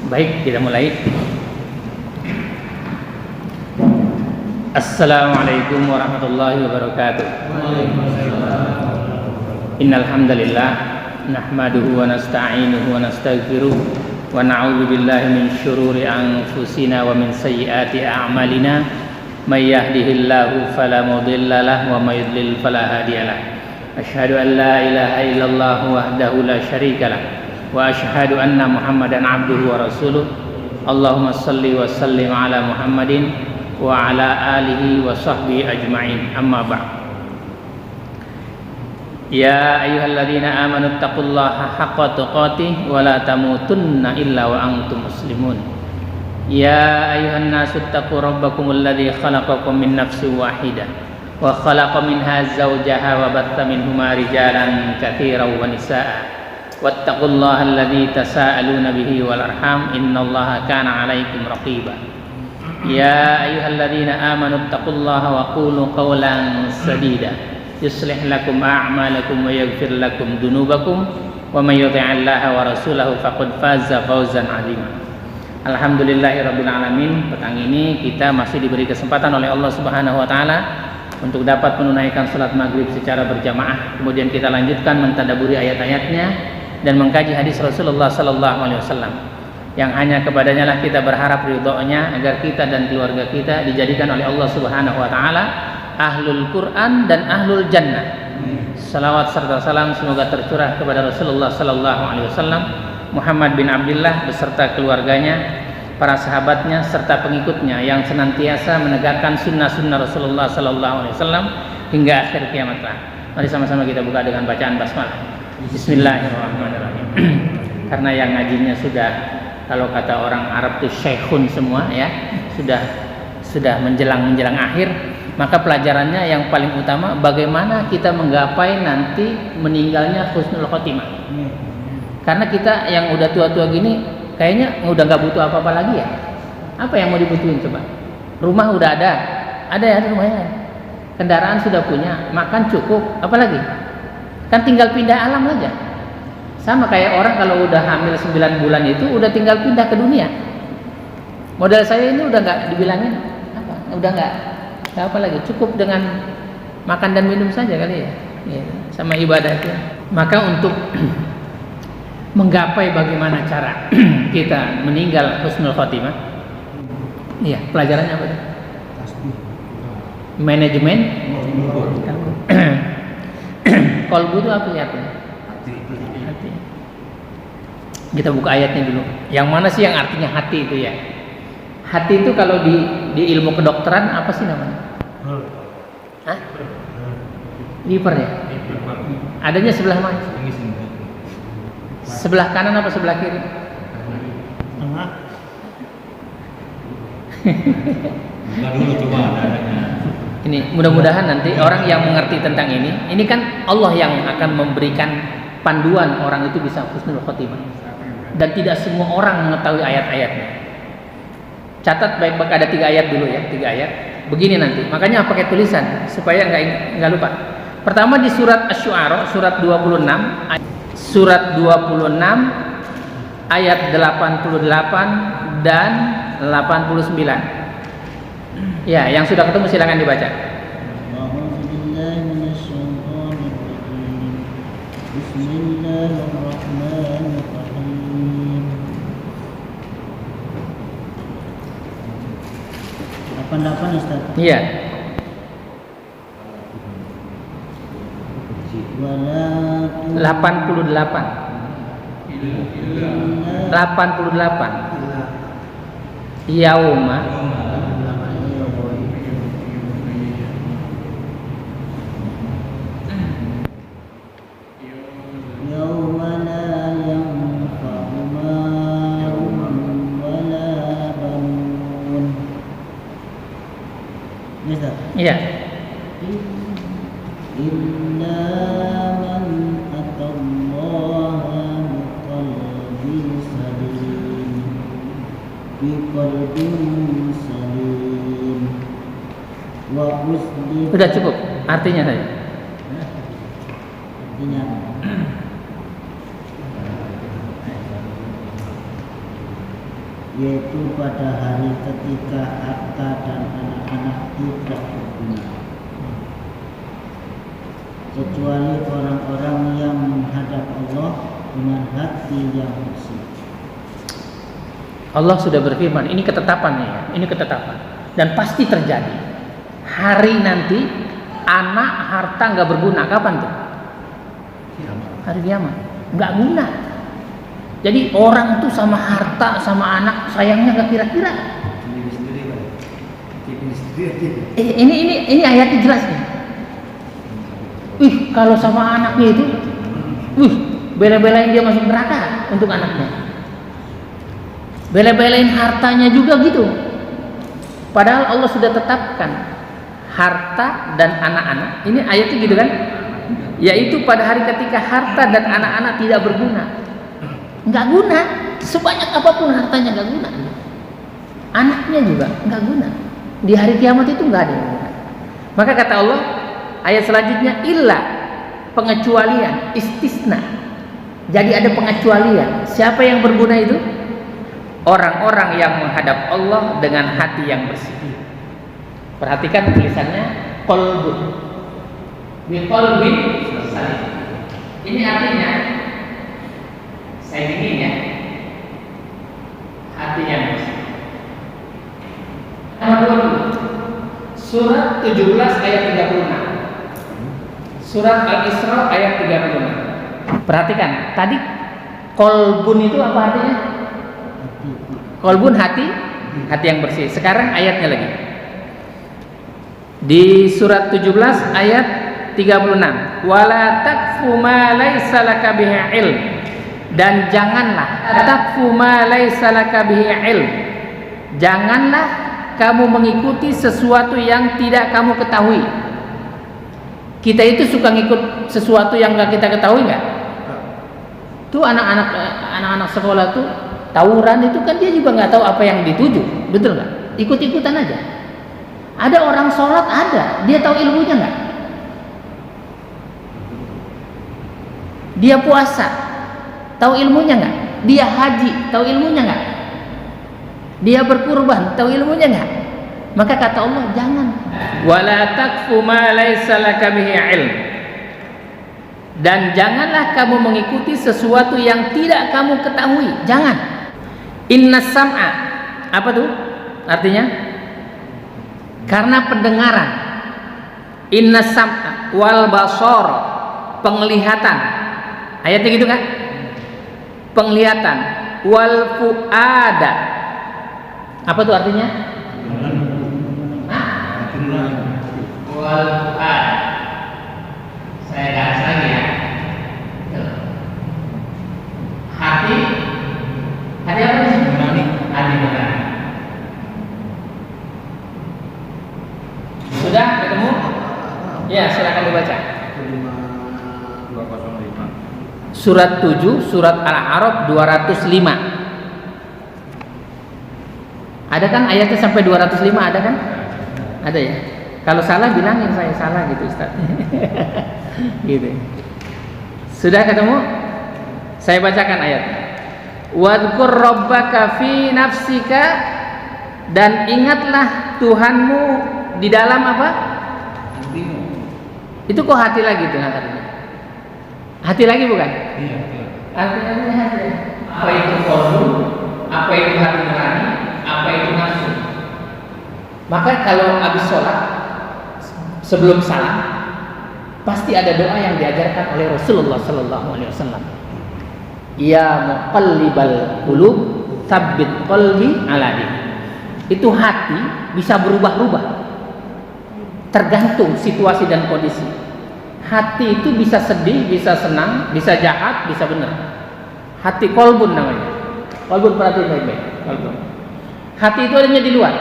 Baik, kita mulai. Assalamualaikum warahmatullahi wabarakatuh. Innal hamdalillah nahmaduhu wa nasta'inuhu wa nastaghfiruh wa na'udzu billahi min syururi anfusina wa min sayyiati a'malina may yahdihillahu fala mudilla lahu wa may yudlil fala hadiyalah. Asyhadu an la ilaha illallah wahdahu la syarikalah wa asyhadu anna Muhammadan abduhu wa rasuluh. Allahumma salli wa sallim ala Muhammadin wa ala alihi wa sahbihi ajma'in. Amma ba'd. Ya ayyuhalladzina amanu taqullaha haqqa tuqatih wa la tamutunna illa wa antum muslimun. Ya ayyuhan nasu taqu rabbakumul ladzi khalaqakum min nafsin wahidah wa khalaqa minha zawjaha wa batta minhuma rijalan katsiran wa nisaa'a. Wattaqullaha alladzi tasaaluna bihi wal arham innallaha kana 'alaikum raqiba. Ya ayyuhalladzina amanu taqullaha wa qulu qawlan sadida yuslih lakum a'malakum wa yaghfir lakum dhunubakum wa may yuti'illaha wa rasulahu faqad faza fawzan 'azima. Alhamdulillahirabbil alamin. Petang ini kita masih diberi kesempatan oleh Allah Subhanahu wa taala untuk dapat menunaikan salat maghrib secara berjamaah. Kemudian kita lanjutkan mentadabburi ayat-ayatnya dan mengkaji hadis Rasulullah sallallahu alaihi wasallam yang hanya kepadanya lah kita berharap ridhonya agar kita dan keluarga kita dijadikan oleh Allah Subhanahu wa taala ahlul Quran dan ahlul jannah. Salawat serta salam semoga tercurah kepada Rasulullah sallallahu alaihi wasallam, Muhammad bin Abdullah beserta keluarganya, para sahabatnya serta pengikutnya yang senantiasa menegakkan sunnah-sunnah Rasulullah sallallahu alaihi wasallam hingga akhir kiamat kelak. Mari sama-sama kita buka dengan bacaan basmalah. Bismillahirrahmanirrahim. Karena yang ngajinya sudah, kalau kata orang Arab itu syekhun semua ya, sudah menjelang akhir, maka pelajarannya yang paling utama bagaimana kita menggapai nanti meninggalnya husnul khotimah. Karena kita yang udah tua-tua gini kayaknya udah nggak butuh apa-apa lagi ya. Apa yang mau dibutuhin coba? Rumah udah ada ya rumahnya. Kendaraan sudah punya, makan cukup, apa lagi? Kan tinggal pindah alam aja. Sama kayak orang kalau udah hamil 9 bulan itu udah tinggal pindah ke dunia. Modal saya ini udah nggak dibilangin apa, udah nggak apa lagi, cukup dengan makan dan minum saja kali ya, sama ibadah itu. Maka untuk menggapai bagaimana cara kita meninggal husnul khotimah, iya pelajarannya apa? Manajemen kolbu itu apa ya? Hati. Kita buka ayatnya dulu. Yang mana sih yang artinya hati itu ya? Hati itu kalau di ilmu kedokteran apa sih namanya? Hah? Liver ya? Adanya sebelah mana? Sebelah kanan apa sebelah kiri? Tengah. Buka dulu coba adanya. Ini mudah-mudahan nanti orang yang mengerti tentang ini kan Allah yang akan memberikan panduan orang itu bisa husnul khotimah. Dan tidak semua orang mengetahui ayat-ayatnya. Catat baik-baik, ada 3 ayat dulu ya, 3 ayat. Begini nanti, makanya pakai tulisan supaya nggak lupa. Pertama di surat Asy-Syu'ara, surat 26 ayat 88 dan 89. Ya, yang sudah ketemu silakan dibaca. Bismillahirrahmanirrahim. 88 Ustaz. Iya. 88. Yauma iya. Illa man atallaha biqalbin salim wa usli. Sudah cukup artinya saja. Artinya yaitu pada hari ketika harta dan anak-anak tidak berguna, kecuali orang-orang yang menghadap Allah dengan hati yang bersih. Allah sudah berfirman, ini ketetapannya ya, ini ketetapan dan pasti terjadi. Hari nanti anak harta nggak berguna, kapan tuh? Hari kiamat, nggak guna. Jadi orang tuh sama harta sama anak sayangnya nggak kira-kira. Ini ayatnya jelas nih. Kalau sama anaknya itu, bela-belain dia masuk neraka untuk anaknya. Bela-belain hartanya juga gitu. Padahal Allah sudah tetapkan harta dan anak-anak. Ini ayatnya gitu kan? Yaitu pada hari ketika harta dan anak-anak tidak berguna. Nggak guna. Sebanyak apapun hartanya nggak guna. Anaknya juga nggak guna. Di hari kiamat itu nggak ada yang guna. Maka kata Allah, ayat selanjutnya, illa, pengecualian, istisna. Jadi ada pengecualian. Siapa yang berguna itu? Orang-orang yang menghadap Allah dengan hati yang bersih. Perhatikan tulisannya, qalbun bi qalbin salim. Ini artinya, saya ingin ya, hati yang bersih. Surat 17 ayat 36. Surat Al-Isra ayat 36. Perhatikan, tadi qalbun itu apa artinya? Qalbun hati yang bersih. Sekarang ayatnya lagi. Di surat 17 ayat 36. Wala takfu ma laisa laka bihi ilm. Dan janganlah takfu ma laisa laka bihi ilm. Janganlah kamu mengikuti sesuatu yang tidak kamu ketahui. Kita itu suka ngikut sesuatu yang enggak kita ketahui enggak? Tuh anak-anak sekolah tuh tawuran itu kan dia juga nggak tahu apa yang dituju, betul nggak? Ikut-ikutan aja. Ada orang sholat ada, dia tahu ilmunya nggak? Dia puasa, tahu ilmunya nggak? Dia haji, tahu ilmunya nggak? Dia berkurban, tahu ilmunya nggak? Maka kata Allah, jangan. Wala takfu ma laisa laka bihi ilm. Dan janganlah kamu mengikuti sesuatu yang tidak kamu ketahui. Jangan. Inna sam'a, apa tuh artinya? Karena pendengaran. Inna sam'a wal basar, penglihatan. Ayatnya gitu kan? Penglihatan. Wal fuada, apa tuh artinya? Wal fuada. Saya garis lagi ya. Hati apa sih? Hati nurani. Sudah ketemu? Ya, silakan dibaca. Surat 7, surat Al-A'raf 205. Ada kan ayatnya sampai 205, ada kan? Ada ya? Kalau salah bilangin saya salah gitu Ustaz. Gitu. Sudah ketemu? Saya bacakan ayatnya. Wadhkur rabbaka fi nafsika, dan ingatlah Tuhanmu di dalam apa? Hatimu. Itu kok hati lagi tuh artinya? Hati lagi bukan? Iya. Artinya hati. Apa itu qalbu? Apa itu hati nurani? Apa itu nafsu? Maka kalau habis sholat, sebelum salam, pasti ada doa yang diajarkan oleh Rasulullah Sallallahu Alaihi Wasallam. Ya muqallibal qulub, tsabbit qalbi ala dinik. Itu hati bisa berubah-ubah, tergantung situasi dan kondisi. Hati itu bisa sedih, bisa senang, bisa jahat, bisa benar. Hati qalbun namanya. Qalbun, perhatiin baik-baik. Qalbun. Hati itu adanya di luar.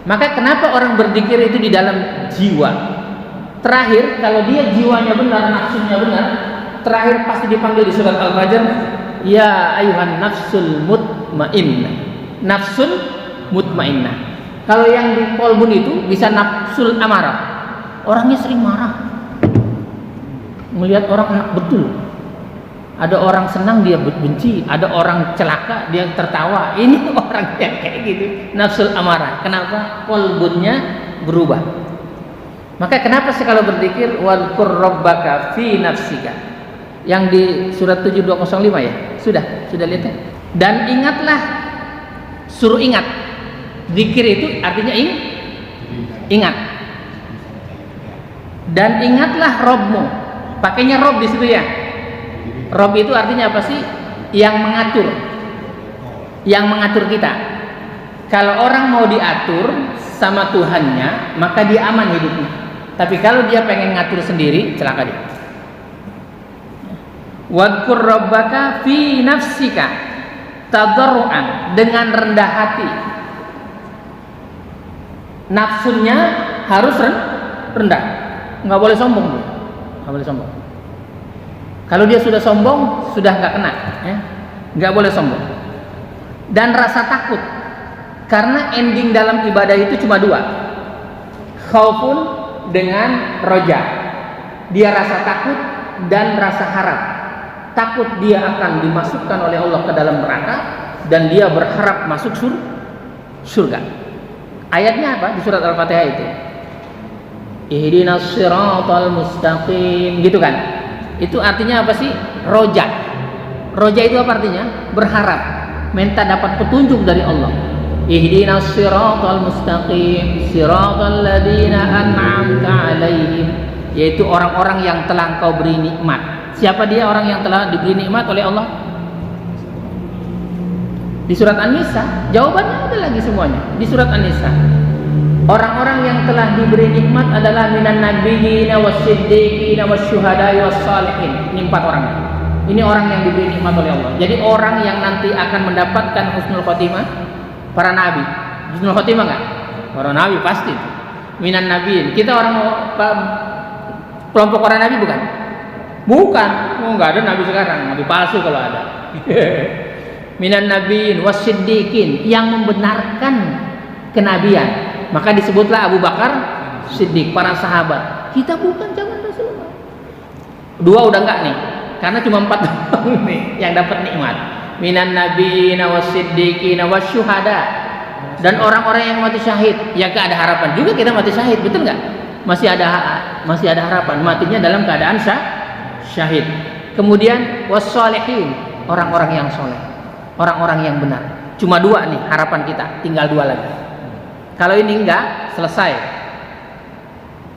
Maka kenapa orang berzikir itu di dalam jiwa? Terakhir, kalau dia jiwanya benar, nafsunya benar, terakhir pasti dipanggil di surat Al-Fajr, ya ayuhan nafsul mutmainnah. Nafsul mutmainnah. Kalau yang di qalbun itu bisa nafsul amarah. Orangnya sering marah, melihat orang enak betul, Ada orang senang dia benci, ada orang celaka dia tertawa. Ini orang yang kayak gitu, nafsul amarah. Kenapa? Qalbunnya berubah. Maka kenapa sih kalau berzikir wadhkur rabbaka fi nafsika? Yang di surat 7205 ya? Sudah lihat ya? Dan ingatlah, suruh ingat. Zikir itu artinya ingat. Dan ingatlah Rabbmu. Pakainya Rabb di situ ya. Rabb itu artinya apa sih? Yang mengatur kita. Kalau orang mau diatur sama Tuhannya, maka dia aman hidupnya. Tapi kalau dia pengen ngatur sendiri, celaka dia. Wadhkur rabbaka fi nafsika tadarruan, dengan rendah hati. Nafsunya harus rendah, nggak boleh sombong, nggak boleh sombong. Kalau dia sudah sombong, sudah nggak kena, ya? Nggak boleh sombong. Dan rasa takut, karena ending dalam ibadah itu cuma dua, khaufun dengan roja. Dia rasa takut dan rasa harap. Takut dia akan dimasukkan oleh Allah ke dalam neraka, dan dia berharap masuk surga. Ayatnya apa di surat Al-Fatihah itu? Ihdinas siratal mustaqim, gitu kan? Itu artinya apa sih? Roja. Roja itu apa artinya? Berharap, minta dapat petunjuk dari Allah. Ihdinas siratal mustaqim, siratal ladzina an'amta 'alaihim, yaitu orang-orang yang telah Engkau beri nikmat. Siapa dia orang yang telah diberi nikmat oleh Allah? Di surat An-Nisa, jawabannya ada lagi semuanya. Di surat An-Nisa, orang-orang yang telah diberi nikmat adalah minan nabiyyin wasiddiqin wasyuhada'i wassalihin. Ini 4 orang. Ini orang yang diberi nikmat oleh Allah. Jadi orang yang nanti akan mendapatkan husnul khotimah, para nabi. Husnul khotimah enggak? Para nabi pasti. Minan nabiyyin. Kita orang kelompok para nabi bukan? Bukan. Oh, enggak ada nabi sekarang, nabi palsu kalau ada. Minan nabiyyin wasiddiqin, yang membenarkan kenabian. Maka disebutlah Abu Bakar Siddiq, para sahabat. Kita bukan zaman Rasulullah. 2 udah enggak nih, karena cuma 4 orang nih yang dapat nikmat. Minan nabiyyin wasiddiqin wasyuhada, dan orang-orang yang mati syahid. Ya enggak ada harapan juga kita mati syahid, betul enggak? Masih ada harapan, matinya dalam keadaan syahid. Kemudian wassalihin, orang-orang yang soleh, orang-orang yang benar. Cuma 2 nih harapan kita, tinggal 2 lagi. Kalau ini enggak, selesai.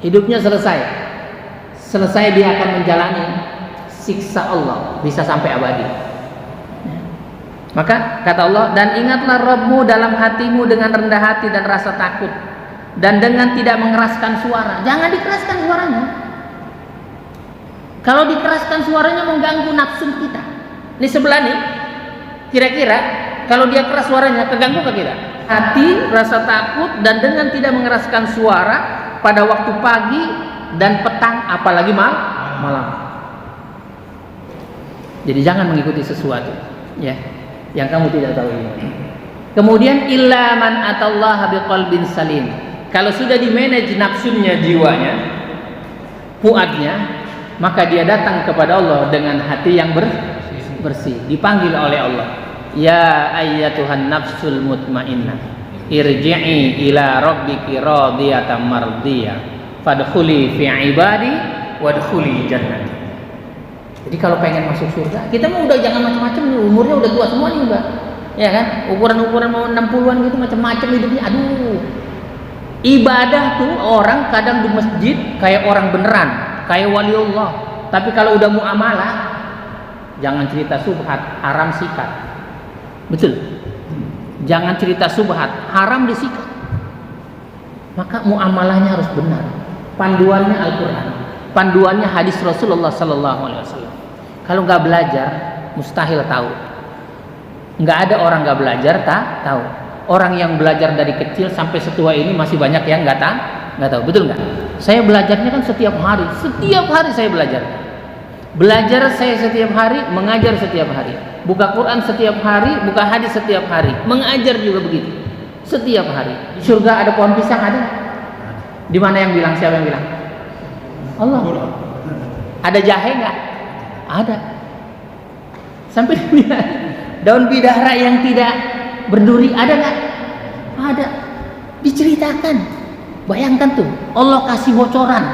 Hidupnya selesai dia akan menjalani siksa Allah, bisa sampai abadi. Maka kata Allah, dan ingatlah Rabbmu dalam hatimu dengan rendah hati dan rasa takut, dan dengan tidak mengeraskan suara. Jangan dikeraskan suaranya. Kalau dikeraskan suaranya mengganggu nafsu kita. Ini sebelah nih, kira-kira kalau dia keras suaranya, keganggu ke kita? Hati, rasa takut, dan dengan tidak mengeraskan suara pada waktu pagi dan petang, apalagi malam. Jadi jangan mengikuti sesuatu ya yang kamu tidak tahu ini. Kemudian illa man atallaha biqalbin salim. Kalau sudah di-manage nafsunya, jiwanya, fuadnya, maka dia datang kepada Allah dengan hati yang bersih. Dipanggil oleh Allah, ya ayyatuhan nafsul mutmainnah, irji'i ila rabbiki radiyatan mardiyah, fadkhuli fi ibadi wadkhuli jannati. Jadi kalau pengen masuk surga, kita mah udah jangan macam-macam nih, umurnya udah tua semua nih, Mbak. Ya kan? Ukuran-ukuran mau 60-an gitu, macam-macam hidupnya. Aduh. Ibadah tuh orang kadang di masjid kayak orang beneran, kayak waliullah. Tapi kalau udah muamalah, jangan cerita subhat, haram sikat. Betul. Jangan cerita subhat, haram disikat. Maka muamalahnya harus benar. Panduannya Al-Qur'an, panduannya hadis Rasulullah sallallahu alaihi wasallam. Kalau nggak belajar, mustahil tahu. Nggak ada orang nggak belajar tahu. Orang yang belajar dari kecil sampai setua ini masih banyak yang nggak tahu. Betul nggak? Saya belajarnya kan setiap hari saya belajar. Belajar saya setiap hari, mengajar setiap hari. Buka Quran setiap hari, buka hadis setiap hari, mengajar juga begitu. Setiap hari. Surga ada pohon pisang, ada? Di mana yang bilang? Siapa yang bilang? Allah. Ada jahe nggak? Ada. Sampai daun bidara yang tidak berduri ada nggak? Ada. Diceritakan. Bayangkan tuh, Allah kasih bocoran,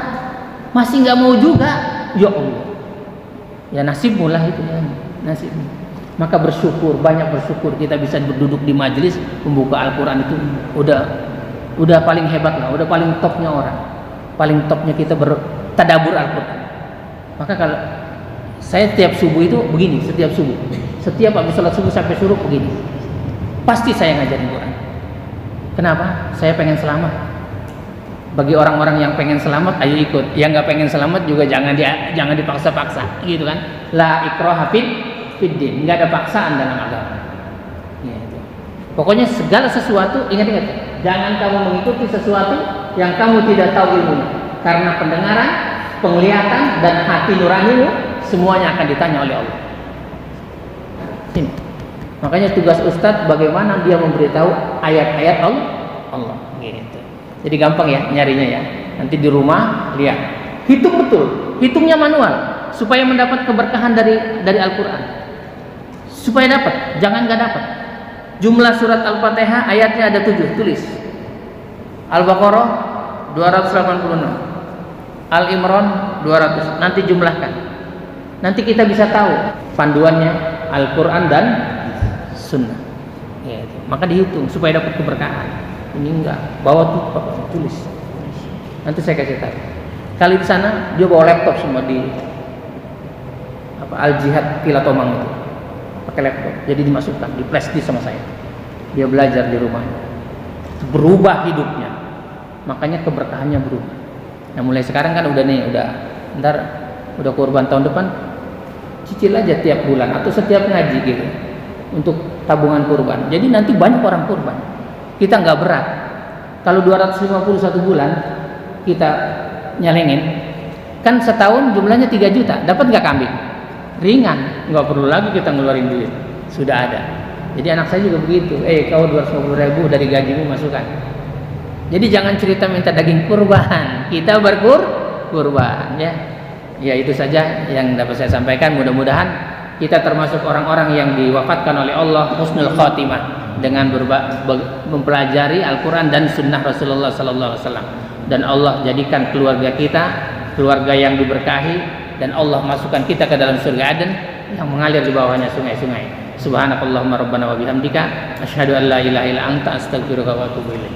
masih nggak mau juga, ya Allah. Ya nasibmu lah itu ya, nasibmu. Maka bersyukur, banyak bersyukur kita bisa berduduk di majelis membuka Al-Quran itu udah paling hebat lah, udah paling topnya orang, paling topnya kita bertadabur Al-Quran. Maka kalau saya setiap subuh itu begini, setiap habis sholat subuh sampai suruh begini, pasti saya ngajarin Quran. Kenapa? Saya pengen selamat. Bagi orang-orang yang pengen selamat, ayo ikut. Yang nggak pengen selamat juga jangan dipaksa-paksa, gitu kan? La ikraha fiddin, nggak ada paksaan dalam agama. Gitu. Pokoknya segala sesuatu, ingat-ingat, jangan kamu mengikuti sesuatu yang kamu tidak tahu ilmunya, karena pendengaran, penglihatan, dan hati nuranimu semuanya akan ditanya oleh Allah. Ini. Makanya tugas Ustadz bagaimana dia memberitahu ayat-ayat Allah. Gitu. Jadi gampang ya nyarinya ya. Nanti di rumah lihat, hitung betul, hitungnya manual supaya mendapat keberkahan dari Al-Quran. Supaya dapat, jangan nggak dapat. Jumlah surat Al-Fatihah ayatnya ada 7, tulis. Al-Baqarah 286, Al-Imran 200. Nanti jumlahkan. Nanti kita bisa tahu panduannya Al-Quran dan Sunnah. Ya, itu. Maka dihitung supaya dapat keberkahan. Ini enggak, bawa tulis. Nanti saya kasih tahu. Kali di sana dia bawa laptop semua di Al-Jihad Pilatomang itu. Pakai laptop. Jadi dimasukkan, di flash disk sama saya. Dia belajar di rumah. Berubah hidupnya. Makanya keberkahannya berubah. Nah, mulai sekarang kan udah kurban tahun depan, cicil aja tiap bulan atau setiap ngaji gitu. Untuk tabungan kurban. Jadi nanti banyak orang kurban. Kita nggak berat. Kalau 251 bulan kita nyelengin, kan setahun jumlahnya 3 juta. Dapat nggak kambing? Ringan, nggak perlu lagi kita ngeluarin duit. Sudah ada. Jadi anak saya juga begitu. Kau 250.000 dari gajimu masukkan. Jadi jangan cerita minta daging kurban. Kita berkurban ya. Ya itu saja yang dapat saya sampaikan. Mudah-mudahan kita termasuk orang-orang yang diwafatkan oleh Allah husnul khatimah dengan mempelajari Al-Quran dan Sunnah Rasulullah Sallallahu Alaihi Wasallam, dan Allah jadikan keluarga kita keluarga yang diberkahi, dan Allah masukkan kita ke dalam surga Aden yang mengalir di bawahnya sungai-sungai. Subhanakallahumma rabbana wa bihamdika asyhadu an la ilaha illa anta astaghfiruka wa atubu ilaik.